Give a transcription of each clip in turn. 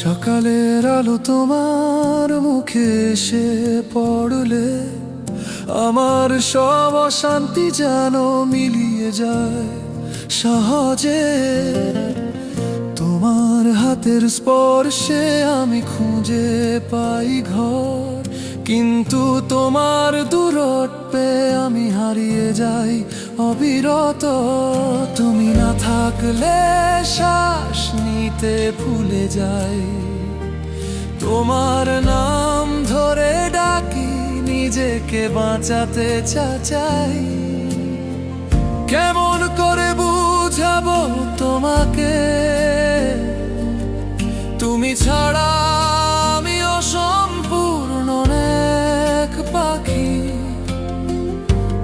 সকালের আলো তোমার মুখে এসে পড়লে আমার সব অশান্তি যেন মিলিয়ে যায় সহজে। তোমার হাতের স্পর্শে আমি খুঁজে পাই ঘর, কিন্তু তোমার দূরত্বে আমি হারিয়ে যাই অবিরত। তুমি না থাকলে শ্বাস নিতে ভুলে যাই, তোমার নাম ধরে ডাকি, নিজেকে বাঁচাতে চাই। কেমন করে বুঝাবো তোমাকে, তুমি ছাড়া আমি অসম্পূর্ণ এক পাখি।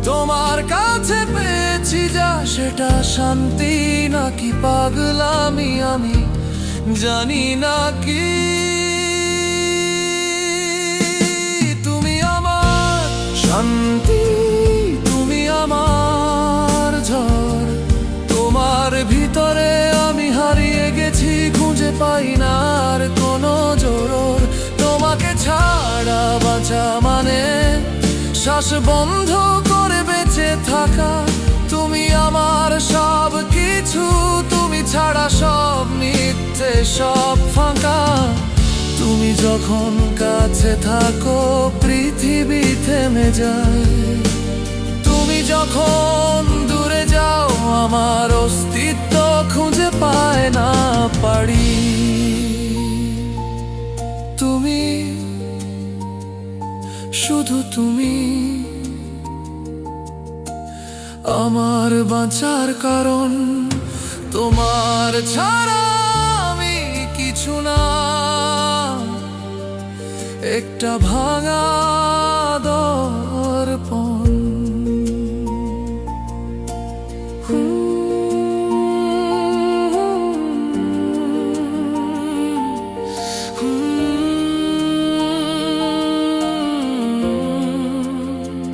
তোমার কাছে পেয়েছি যা, সেটা শান্তি নাকি পাগলামি আমি জানি না কি। তুমি আমার শান্তি, তুমি আমার ঝড়, তোমার ভিতরে আমি হারিয়ে গেছি, খুঁজে পাই না আর কোনো জোর। তোমাকে ছাড়া বাঁচা মানে শ্বাস বন্ধ করে বেঁচে থাকা। তুমি আমার সব কিছু, তুমি ছাড়া সব মিথ্যে, সব ফাঁকা। তুমি যখন কাছে থাকো পৃথিবী থেমে যায়, তুমি যখন দূরে যাও আমার অস্তিত্ব খুঁজে পায় না পারি। তুমি, শুধু তুমি আমার বাঁচার কারণ। তোমার ছাড়া আমি কিছু না, একটা ভাঙা দর্পণ।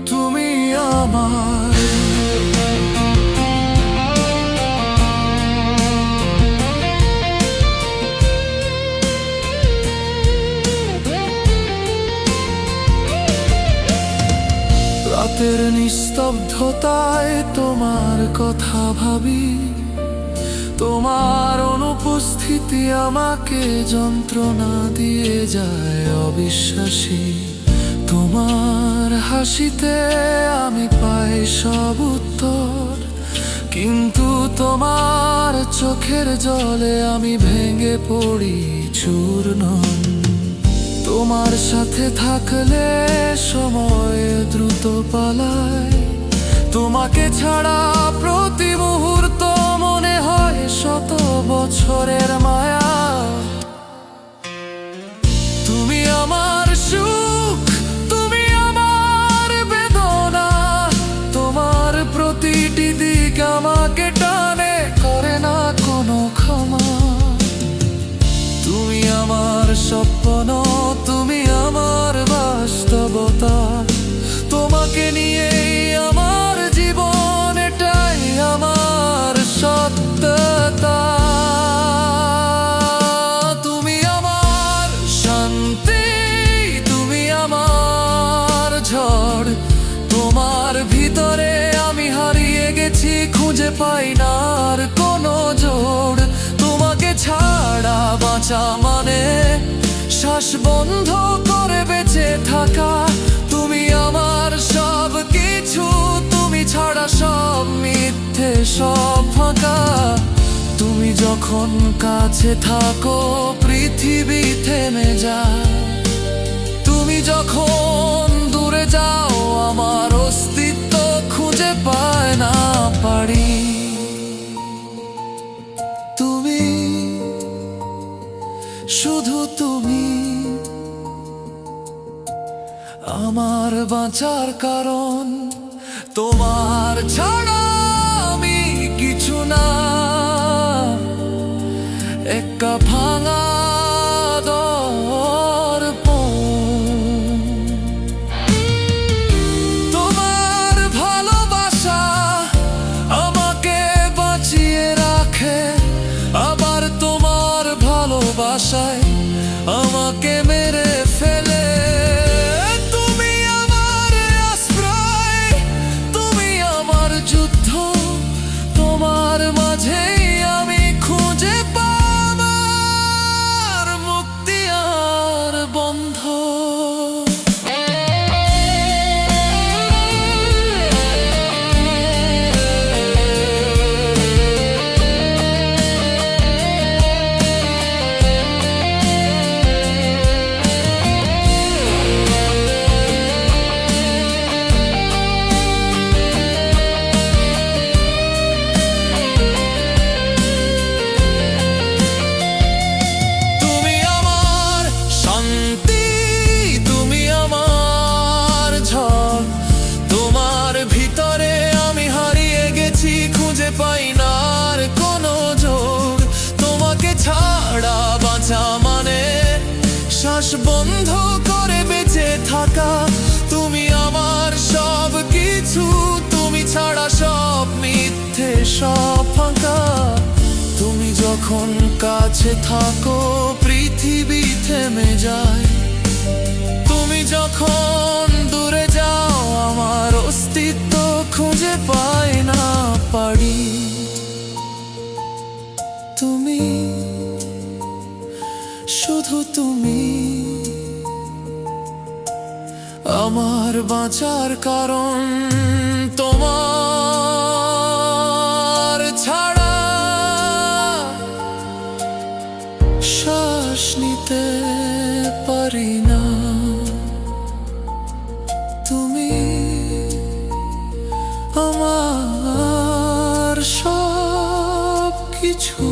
তুমি আমার রাতের নিস্তব্ধতায় তোমার কথা ভাবি, তোমার অনুপস্থিতি আমাকে যন্ত্রণা দিয়ে যায় অবিশ্বাসী। তোমার হাসিতে আমি পাই সব উত্তর, কিন্তু তোমার চোখের জলে আমি ভেঙে পড়ি চূর্ণ। তোমার সাথে থাকলে সময় দ্রুত পালায়, তোমাকে ছাড়া প্রতি মুহূর্ত মনে হয় শত বছরের মায়া। তুমি আমার সুখ, তুমি আমার বেদনা, তোমার প্রতিটি দিক আমাকে টানে, করে না কোনো ক্ষমা। তুমি আমার স্বপ্ন, তুমি আমার বাস্তবতা, তোমাকে নিয়েই আমার জীবন, এটাই আমার সত্যতা। তুমি আমার শান্তি, তুমি আমার ঝড়, তোমার ভিতরে আমি হারিয়ে গেছি, খুঁজে পাই না আর কোনো জোর। তোমাকে ছাড়া বাঁচা মানে শ্বাস বন্ধ করে বেঁচে থাকা। তুমি আমার সব কিছু, তুমি ছাড়া সব মিথ্যে, সব ফাঁকা। তুমি যখন কাছে থাকো পৃথিবী থেমে যায়, তুমি যখন দূরে যাও আমার অস্তিত্ব খুঁজে পায় না পারি। তুমি, শুধু তুমি আমার বাঁচার কারণ। তোমার ছাড়া আমি কিছু না, একটা ভাঙা দর্পণ। তোমার ভালোবাসা আমাকে বাঁচিয়ে রাখে, আবার তোমার ভালোবাসা আশায় আমাকে মেরে ফেলে। তুমি আমার আশ্রয়, তুমি আমার যুদ্ধ, তোমার মাঝেই আমি খুঁজে পাব আমার মুক্তি আর বন্ধ। শ্বাস বন্ধ করে বেঁচে থাকা, তুমি আমার সব কিছু, তুমি ছাড়া সব মিথ্যে, সব ফাঁকা। তুমি যখন কাছে থাকো পৃথিবী থেমে যায়, তুমি যখন দূরে যাও আমার অস্তিত্ব খুঁজে পায় না পারি। তুমি, শুধু তুমি আমার বাঁচার কারণ, তোমার ছাড়া শ্বাস নিতে পারি না। তুমি আমার সব কিছু।